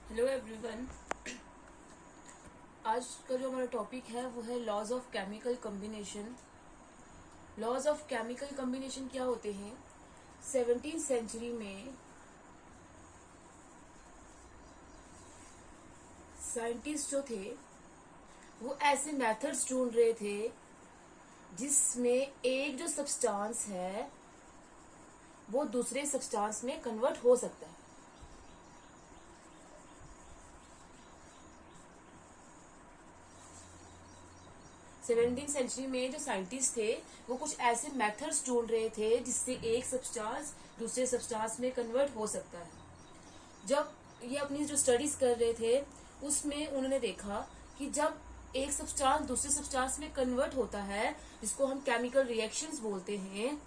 Hello everyone. आज का जो हमारा टॉपिक है वो है laws of chemical combination. Laws of chemical combination क्या होते हैं? 17th सेंचुरी में साइंटिस्ट जो थे वो ऐसे मेथड्स ढूंढ रहे थे जिसमें एक जो सब्सटेंस है वो दूसरे सब्सटेंस में कन्वर्ट हो सकता है। 17th सेंचुरी में जो साइंटिस्ट थे वो कुछ ऐसे मेथड्स ढूंढ रहे थे जिससे एक सब्सटेंस दूसरे सब्सटेंस में कन्वर्ट हो सकता है। जब ये अपनी जो स्टडीज कर रहे थे उसमें उन्होंने देखा कि जब एक सब्सटेंस दूसरे सब्सटेंस में कन्वर्ट होता है जिसको हम केमिकल रिएक्शंस बोलते हैं,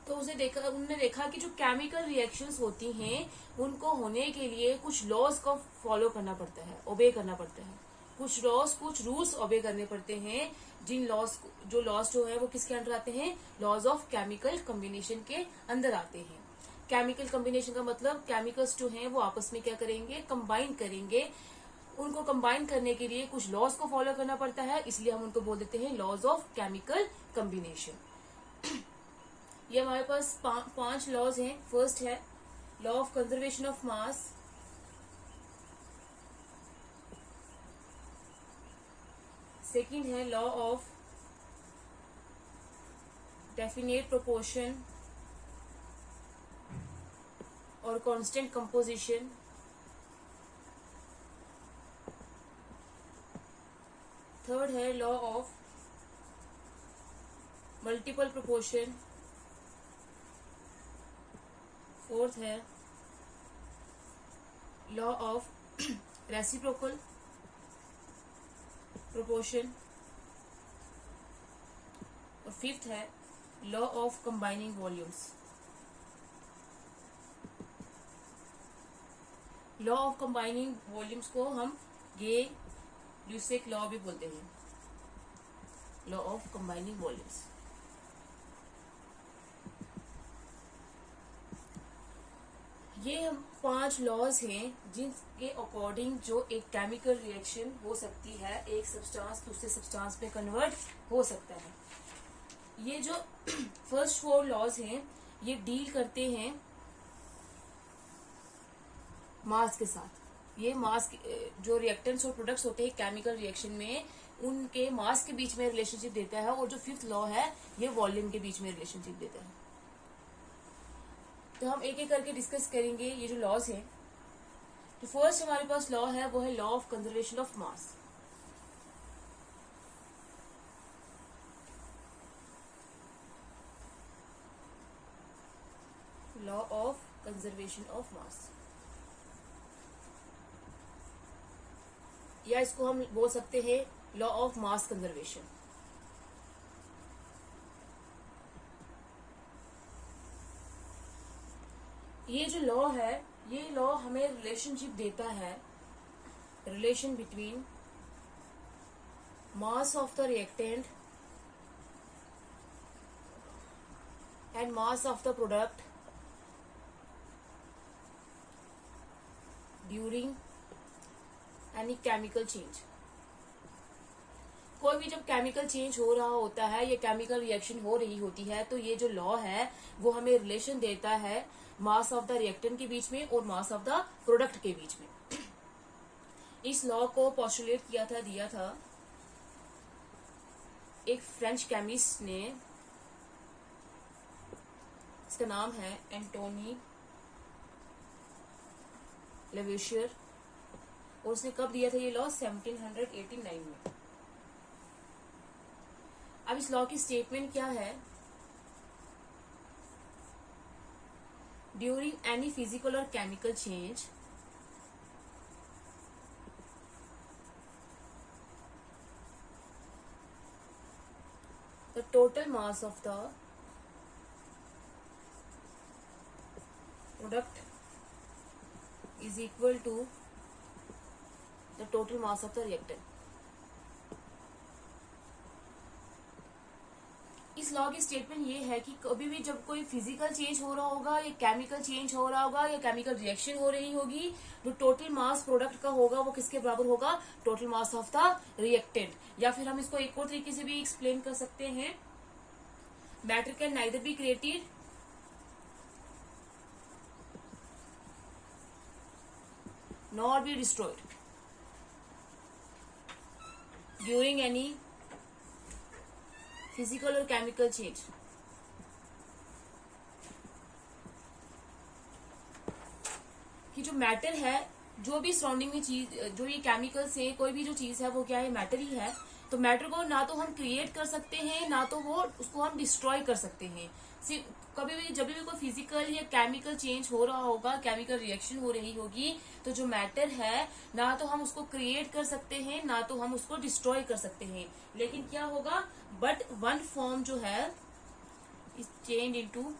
तो उन्होंने देखा कि जो केमिकल रिएक्शंस होती हैं उनको होने के लिए कुछ लॉज को फॉलो करना पड़ता है, ओबे करना पड़ता है। कुछ लॉज कुछ रूल्स ओबे करने पड़ते हैं। जिन लॉज जो है वो किसके अंडर आते हैं? लॉज ऑफ केमिकल कॉम्बिनेशन के अंदर आते हैं। केमिकल कॉम्बिनेशन का मतलब केमिकल्स जो हैं वो आपस में क्या करेंगे? कंबाइन करेंगे। उनको कंबाइन करने के लिए कुछ लॉज को फॉलो करना पड़ता है, इसलिए हम उनको बोल देते हैं लॉज ऑफ केमिकल कॉम्बिनेशन। ये हमारे पास पांच लॉज हैं। फर्स्ट है law of conservation of mass. Second है लॉ ऑफ डेफिनेट प्रोपोर्शन और कांस्टेंट कंपोजिशन। थर्ड है law of multiple proportion. Fourth है लॉ ऑफ रेसिप्रोकल प्रोपोर्शन और फिफ्थ है law of combining volumes. Law of combining volumes को हम गे ल्यूसेक law भी बोलते हैं। लॉ ऑफ कंबाइनिंग वॉल्यूम्स, ये हम पांच लॉज हैं जिनके अकॉर्डिंग जो एक केमिकल रिएक्शन हो सकती है, एक सब्सटेंस दूसरे सब्सटेंस में कन्वर्ट हो सकता है। ये जो फर्स्ट फोर लॉज हैं ये डील करते हैं मास के साथ। ये मास जो रिएक्टेंट्स और प्रोडक्ट्स होते हैं केमिकल रिएक्शन में उनके मास के बीच में रिलेशनशिप देता है, और जो फिफ्थ लॉ है ये वॉल्यूम के बीच में रिलेशनशिप देता है। तो हम एक एक करके डिस्कस करेंगे ये जो लॉज हैं। तो फर्स्ट हमारे पास लॉ है वो है law of conservation of mass. Law of conservation of mass, या इसको हम बोल सकते हैं लॉ ऑफ मास कंजर्वेशन। ये जो लॉ है ये लॉ हमें रिलेशनशिप देता है, relation between mass of the reactant and mass of the product during any chemical change. कोई भी जब केमिकल चेंज हो रहा होता है या केमिकल रिएक्शन हो रही होती है तो ये जो लॉ है वो हमें रिलेशन देता है मास ऑफ द रिएक्टेंट के बीच में और मास ऑफ द प्रोडक्ट के बीच में। इस लॉ को पोस्टुलेट दिया था एक फ्रेंच केमिस्ट ने। इसका नाम है एंटोनी लेवेशियर, और उसने कब दिया था ये लॉ? 1789 में। अब इस लॉ की स्टेटमेंट क्या है? ड्यूरिंग एनी फिजिकल और chemical change the total mass of the product is equal to the total mass of the reactant। इस इस लॉ की स्टेटमेंट ये है कि कभी भी जब कोई फिजिकल चेंज हो रहा होगा या केमिकल चेंज हो रहा होगा या केमिकल रिएक्शन हो रही होगी, जो टोटल मास प्रोडक्ट का होगा वो किसके बराबर होगा, total mass of the reactant. या फिर हम इसको एक और तरीके से भी एक्सप्लेन कर सकते हैं, matter can neither be created nor be destroyed during any physical or chemical change। कि जो मैटर है, जो भी सराउंडिंग में चीज, जो ये केमिकल से कोई भी जो चीज है वो क्या है, मैटर ही है। तो मैटर को ना तो हम क्रिएट कर सकते हैं ना तो वो उसको हम डिस्ट्रॉय कर सकते हैं। कभी भी जब भी कोई फिजिकल या केमिकल चेंज हो रहा होगा, केमिकल रिएक्शन हो रही होगी, तो जो मैटर है ना तो हम उसको क्रिएट कर सकते हैं ना तो हम उसको डिस्ट्रॉय कर सकते हैं। लेकिन क्या होगा, बट वन फॉर्म जो है is change into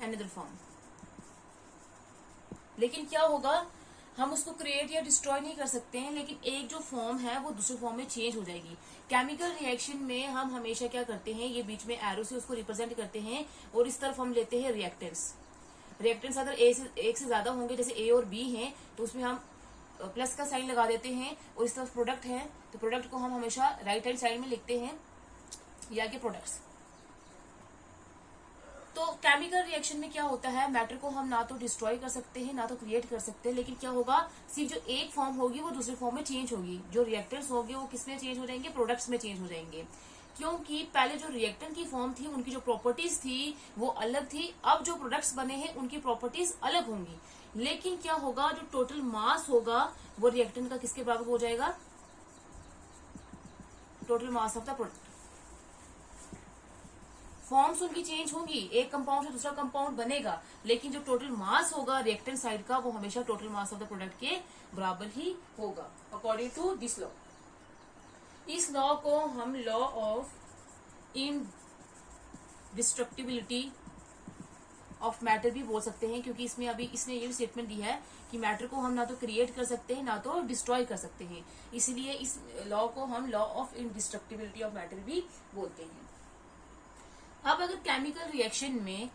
another form. लेकिन क्या होगा, हम उसको क्रिएट या डिस्ट्रॉय नहीं कर सकते हैं, लेकिन एक जो फॉर्म है वो दूसरे फॉर्म में चेंज हो जाएगी। केमिकल रिएक्शन में हम हमेशा क्या करते हैं, ये बीच में एरो से उसको रिप्रेजेंट करते हैं और इस तरफ हम लेते हैं रिएक्टेंट्स। रिएक्टेंट्स अगर एक से ज्यादा होंगे, जैसे ए और बी हैं, तो उसमें हम प्लस का साइन लगा देते हैं और इस तरफ प्रोडक्ट है तो प्रोडक्ट को हम हमेशा राइट हैंड साइड में लिखते हैं, या के प्रोडक्ट्स। तो केमिकल रिएक्शन में क्या होता है, मैटर को हम ना तो डिस्ट्रॉय कर सकते हैं ना तो क्रिएट कर सकते हैं, लेकिन क्या होगा, सिर्फ जो एक फॉर्म होगी वो दूसरे फॉर्म में चेंज होगी। जो रिएक्टेंट्स होंगे वो किसमें चेंज हो जाएंगे, प्रोडक्ट्स में चेंज हो जाएंगे। क्योंकि पहले जो रिएक्टेंट की फॉर्म थी उनकी जो प्रॉपर्टीज थी वो अलग थी, अब जो प्रोडक्ट्स बने हैं उनकी प्रॉपर्टीज अलग होंगी। लेकिन क्या होगा, जो टोटल मास होगा वो रिएक्टेंट का किसके बराबर हो जाएगा, total mass of the product. Forms उनकी चेंज होंगी, एक कंपाउंड से दूसरा कंपाउंड बनेगा, लेकिन जो टोटल मास होगा रिएक्टेंट साइड का वो हमेशा total mass of the product के बराबर ही होगा, अकॉर्डिंग टू दिस लॉ। इस लॉ को हम लॉ ऑफ इनडिस्ट्रक्टिबिलिटी ऑफ मैटर भी बोल सकते हैं, क्योंकि इसमें अभी इसने ये स्टेटमेंट दी है कि मैटर को हम ना तो क्रिएट कर सकते हैं ना तो डिस्ट्रॉय कर सकते हैं, इसलिए इस लॉ को हम लॉ ऑफ इनडिस्ट्रक्टिबिलिटी ऑफ मैटर भी बोलते हैं। अब अगर केमिकल रिएक्शन में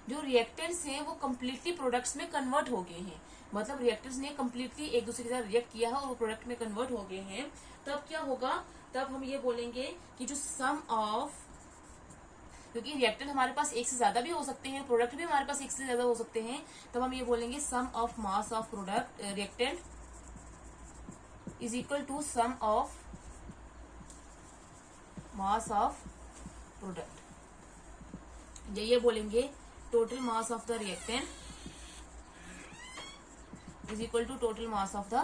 जो रिएक्टेंट्स हैं वो कम्प्लीटली प्रोडक्ट्स में कन्वर्ट हो गए हैं, मतलब रिएक्टेंट्स ने कम्प्लीटली एक दूसरे के साथ रिएक्ट किया है और वो प्रोडक्ट में कन्वर्ट हो गए हैं, तब क्या होगा, तब हम ये बोलेंगे कि जो सम ऑफ, क्योंकि रिएक्टेंट हमारे पास एक से ज्यादा भी हो सकते हैं, प्रोडक्ट भी हमारे पास एक से ज्यादा हो सकते हैं, तब हम ये बोलेंगे sum of mass of product reactant is equal to sum of mass of product. ये बोलेंगे total mass of the reactant is equal to total mass of the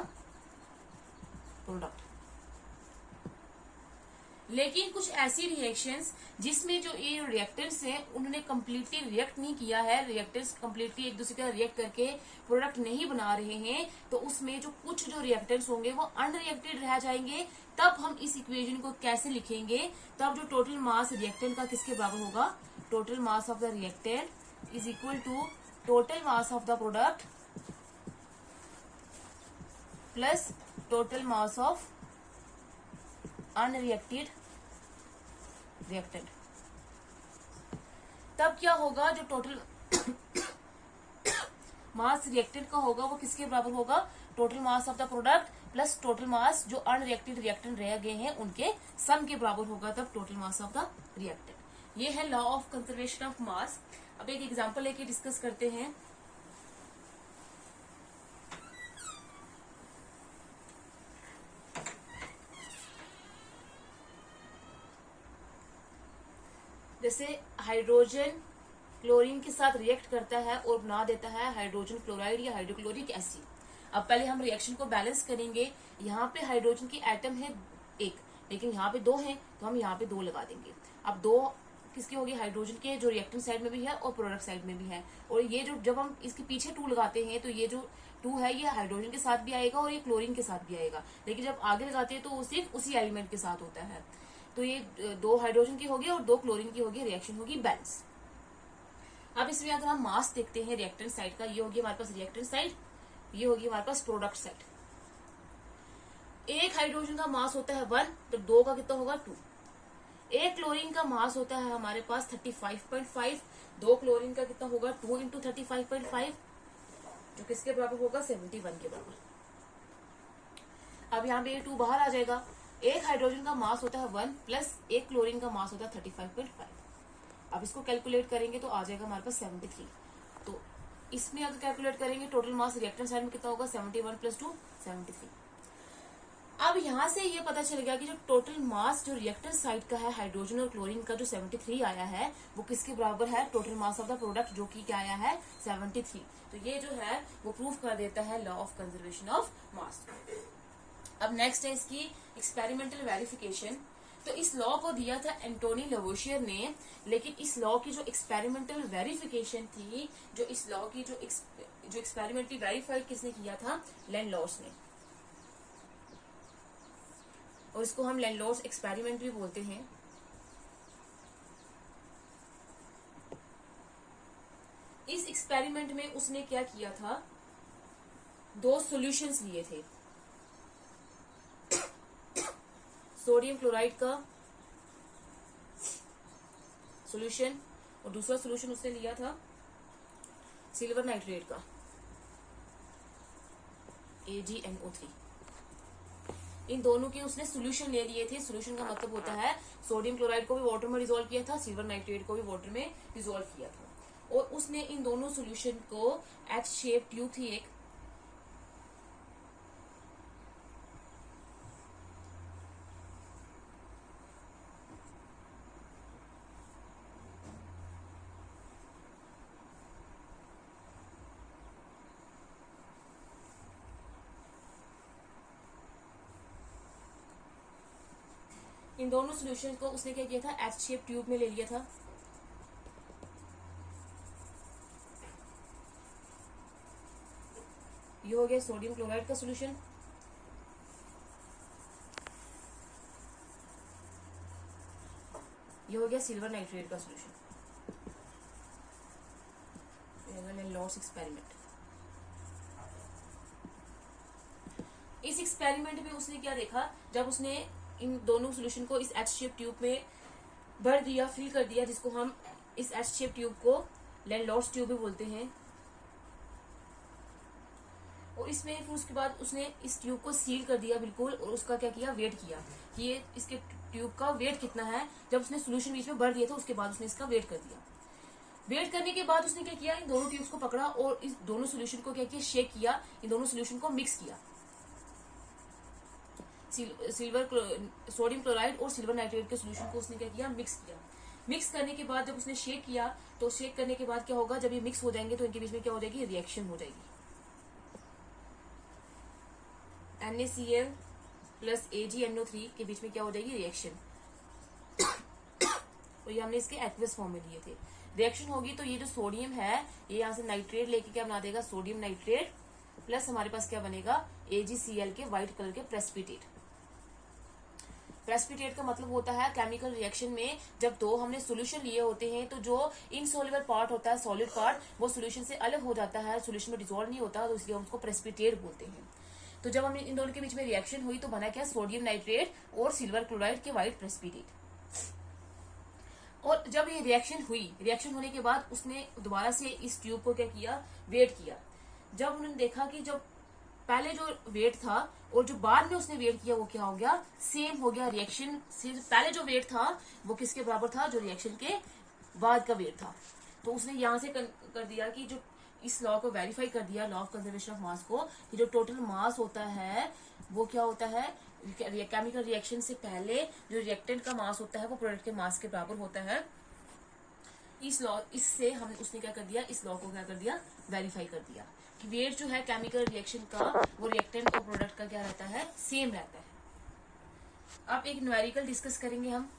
product. लेकिन कुछ ऐसी रिएक्शंस जिसमें जो ये रिएक्टेंट्स हैं उन्होंने कम्प्लीटली रिएक्ट नहीं किया है, रिएक्टेंट्स कम्प्लीटली एक दूसरे का रिएक्ट करके प्रोडक्ट नहीं बना रहे हैं, तो उसमें जो कुछ जो रिएक्टेंट्स होंगे वो अनरिएक्टेड रह जाएंगे। तब हम इस इक्वेशन को कैसे लिखेंगे, तब जो टोटल मास रिएक्टेंट का किसके बराबर होगा, total mass of the reactant is equal to total mass of the product plus total mass of unreacted reactant. तब क्या होगा, जो टोटल मास रिएक्टेंट का होगा वो किसके बराबर होगा, total mass of the product plus total मास जो अनरिएक्टेड रिएक्टेंट रह गए हैं उनके सम के बराबर होगा, तब total mass of the reactant. ये है law of conservation of mass. अब एक एग्जांपल लेके डिस्कस करते हैं। जैसे हाइड्रोजन क्लोरीन के साथ रिएक्ट करता है और बना देता है हाइड्रोजन क्लोराइड या हाइड्रोक्लोरिक एसिड। अब पहले हम रिएक्शन को बैलेंस करेंगे। यहाँ पे हाइड्रोजन की एटम है एक, लेकिन यहाँ पे दो हैं, तो हम यहाँ पे दो लगा देंगे। अब दो किसके होगी, हाइड्रोजन के, जो रिएक्टेंट साइड में भी है और प्रोडक्ट साइड में भी है। और ये जो जब हम इसके पीछे टू लगाते हैं तो ये जो टू है ये हाइड्रोजन के साथ भी आएगा और ये क्लोरीन के साथ भी आएगा, लेकिन जब आगे लगाते हैं तो वो सिर्फ उसी एलिमेंट के साथ होता है। तो ये दो हाइड्रोजन की होगी और दो क्लोरीन की होगी, रिएक्शन होगी बैलेंस। अब इसमें अगर हम मास देखते हैं रिएक्टेंट साइड का, ये होगी हमारे पास रिएक्टेंट साइड, ये होगी हमारे पास प्रोडक्ट साइड। एक हाइड्रोजन का मास होता है 1, तो 2 का कितना होगा 2। एक क्लोरीन का मास होता है हमारे पास 35.5, 2 क्लोरीन का कितना होगा 2 इंटू 35.5, जो किसके बराबर होगा 71 के बराबर। अब यहाँ पे ये 2 बाहर आ जाएगा। एक हाइड्रोजन का मास होता है 1 प्लस एक क्लोरीन का मास होता है 35.5। अब इसको कैलकुलेट करेंगे तो आ जाएगा हमारे पास 73। तो इसमें अगर कैलकुलेट करेंगे टोटल मास रिएक्टेंट साइड में कितना होगा 71 प्लस 2 73। अब यहाँ से ये पता चल गया कि जो टोटल मास जो रिएक्टेंट साइड का है हाइड्रोजन और क्लोरीन का जो 73 आया है वो किसके बराबर है total mass of the product, जो कि क्या आया है 73। तो ये जो है वो प्रूव कर देता है law of conservation of mass. अब नेक्स्ट है इसकी एक्सपेरिमेंटल वेरिफिकेशन। तो इस लॉ को दिया था एंटोनी लवोशियर ने, लेकिन इस लॉ की जो एक्सपेरिमेंटल वेरिफिकेशन थी, जो इस लॉ की जो एक्सपेरिमेंटली वेरीफाई किसने किया था, लैंडलॉर्ड्स ने। और इसको हम लैंडलॉर्ड्स एक्सपेरिमेंट भी बोलते हैं। इस एक्सपेरिमेंट में उसने क्या किया था, 2 सॉल्यूशंस लिए थे, सोडियम क्लोराइड का सॉल्यूशन और दूसरा सॉल्यूशन उसने लिया था सिल्वर नाइट्रेट का AgNO3। इन दोनों के उसने सॉल्यूशन ले लिए थे। सॉल्यूशन का मतलब होता है सोडियम क्लोराइड को भी वाटर में डिसॉल्व किया था, सिल्वर नाइट्रेट को भी वाटर में डिसॉल्व किया था। और उसने इन दोनों सॉल्यूशन को एच शेप ट्यूब थी एक, इन दोनों सॉल्यूशन को उसने क्या किया था एच शेप ट्यूब में ले लिया था। ये हो गया सोडियम क्लोराइड का सॉल्यूशन, ये हो गया सिल्वर नाइट्रेट का सॉल्यूशन। Landlords experiment. इस एक्सपेरिमेंट में उसने क्या देखा, जब उसने इन दोनों सॉल्यूशन को इस एच शेप ट्यूब में भर दिया, फिल कर दिया, जिसको हम इस एच शेप ट्यूब को लैंडलॉर्ड्स ट्यूब भी बोलते हैं। और इसमें फिर उसके बाद उसने इस ट्यूब को सील कर दिया बिल्कुल, और उसका क्या किया वेट किया कि ये इसके ट्यूब का वेट कितना है। जब उसने सॉल्यूशन बीच में भर दिया था उसके बाद उसने इसका वेट कर दिया। वेट करने के बाद उसने क्या किया, इन दोनों ट्यूब्स को पकड़ा और इस दोनों सॉल्यूशन को क्या किया, शेक किया, इन दोनों सॉल्यूशन को मिक्स किया। सोडियम क्लोराइड और सिल्वर नाइट्रेट के सॉल्यूशन को उसने क्या किया, मिक्स किया। मिक्स करने के बाद जब उसने शेक किया, तो शेक करने के बाद क्या होगा, जब ये मिक्स हो जाएंगे तो इनके बीच में क्या हो जाएगी, रिएक्शन हो जाएगी। NaCl प्लस AgNO3 के बीच में क्या हो जाएगी, रिएक्शन। और ये हमने इसके एक्वस फॉर्म में लिए थे। रिएक्शन होगी तो ये जो सोडियम है ये यहाँ से नाइट्रेट लेके क्या बना देगा, सोडियम नाइट्रेट, प्लस हमारे पास क्या बनेगा, AgCl के व्हाइट कलर के प्रेसिपिटेट। प्रेसिपिटेट का मतलब होता है केमिकल रिएक्शन में जब दो हमने सॉल्यूशन लिए होते हैं तो जो इनसॉल्युबल पार्ट होता है, सॉलिड पार्ट, वो सॉल्यूशन से अलग हो जाता है, सॉल्यूशन में डिसॉल्व नहीं होता, तो इसलिए हम उसको प्रेसिपिटेट बोलते हैं। तो जब हमने इन दोनों के बीच में रिएक्शन हुई तो बना क्या, सोडियम नाइट्रेट और सिल्वर क्लोराइड के व्हाइट प्रेसिपिटेट। और जब ये रिएक्शन हुई, रिएक्शन होने के बाद उसने दोबारा से इस ट्यूब को क्या किया, वेट किया। जब उन्होंने देखा कि जब पहले जो वेट था और जो बाद में उसने वेट किया वो क्या हो गया, सेम हो गया। रिएक्शन से पहले जो वेट था वो किसके बराबर था, जो रिएक्शन के बाद का वेट था। तो उसने यहां से कर दिया कि जो इस लॉ को वेरीफाई कर दिया, law of conservation of mass को, कि जो टोटल मास होता है वो क्या होता है, केमिकल रिएक्शन से पहले जो रिएक्टेंट का मास होता है वो प्रोडक्ट के मास के बराबर होता है। इस लॉ इससे हम उसने क्या कर दिया, इस लॉ को क्या कर दिया, वेरीफाई कर दिया कि वेट जो है केमिकल रिएक्शन का वो रिएक्टेंट और प्रोडक्ट का क्या रहता है, सेम रहता है। अब एक न्यूमेरिकल डिस्कस करेंगे हम।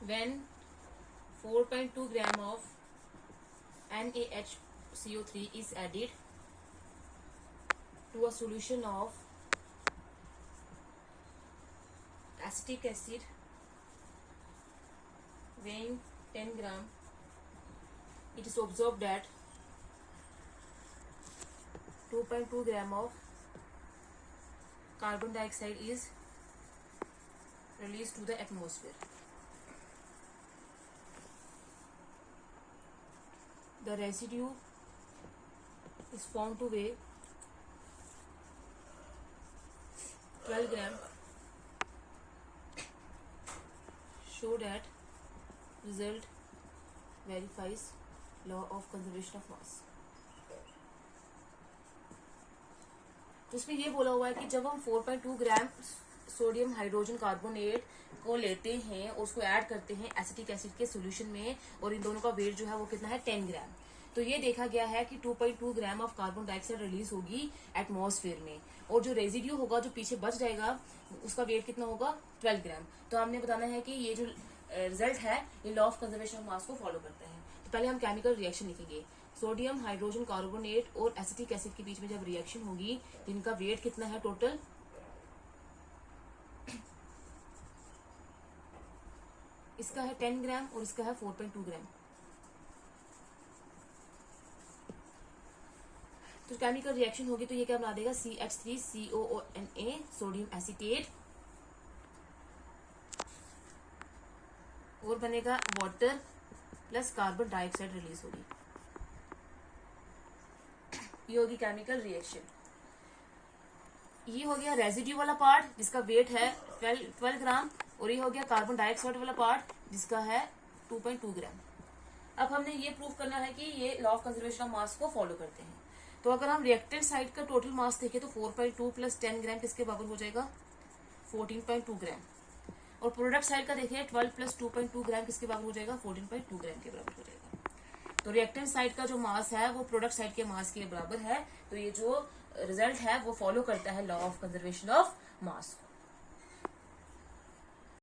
When 4.2 gram of NaHCO3 is added to a solution of acetic acid weighing 10 gram, it is observed that 2.2 gram of carbon dioxide is released to the atmosphere. The residue is found to weigh 12 gram. Show that result verifies law of conservation of mass. तो इसमें ये बोला हुआ है कि जब हम 4.2 gram sodium hydrogen carbonate को लेते हैं और उसको ऐड करते हैं एसिटिक एसिड के सॉल्यूशन में, और इन दोनों का वेट जो है वो कितना है 10 ग्राम, तो ये देखा गया है कि 2.2 gram of carbon dioxide release होगी एटमॉस्फेयर में, और जो रेजिड्यू होगा, जो पीछे बच जाएगा, उसका वेट कितना होगा 12 ग्राम। तो हमने बताना है कि ये जो रिजल्ट है ये law of conservation of mass को फॉलो करता है। तो पहले हम केमिकल रिएक्शन लिखेंगे। सोडियम हाइड्रोजन कार्बोनेट और एसिटिक एसिड के बीच में जब रिएक्शन होगी, जिनका वेट कितना है टोटल, इसका है 10 ग्राम और इसका है 4.2 ग्राम। तो केमिकल रिएक्शन होगी तो ये क्या बना देगा, CH3COONA सोडियम एसीटेट, और बनेगा water plus carbon dioxide release होगी। ये होगी केमिकल रिएक्शन। ये हो गया रेजिड्यू वाला पार्ट जिसका वेट है 12 ग्राम, और ये हो गया कार्बन डाइऑक्साइड वाला पार्ट जिसका है 2.2 ग्राम। अब हमने ये प्रूव करना है कि ये law of conservation of mass को फॉलो करते हैं। तो अगर हम रिएक्टेंट साइड का टोटल मास देखें तो 4.2 प्लस 10 ग्राम किसके बराबर हो जाएगा, 14.2 ग्राम, और प्रोडक्ट साइड का देखें 12 प्लस 2.2 ग्राम किसके बराबर हो जाएगा, 14.2 ग्राम के बराबर हो जाएगा। तो रिएक्टेंट साइड का जो मास है वो प्रोडक्ट साइड के मास के बराबर है। तो ये जो रिजल्ट है वो फॉलो करता है law of conservation of mass.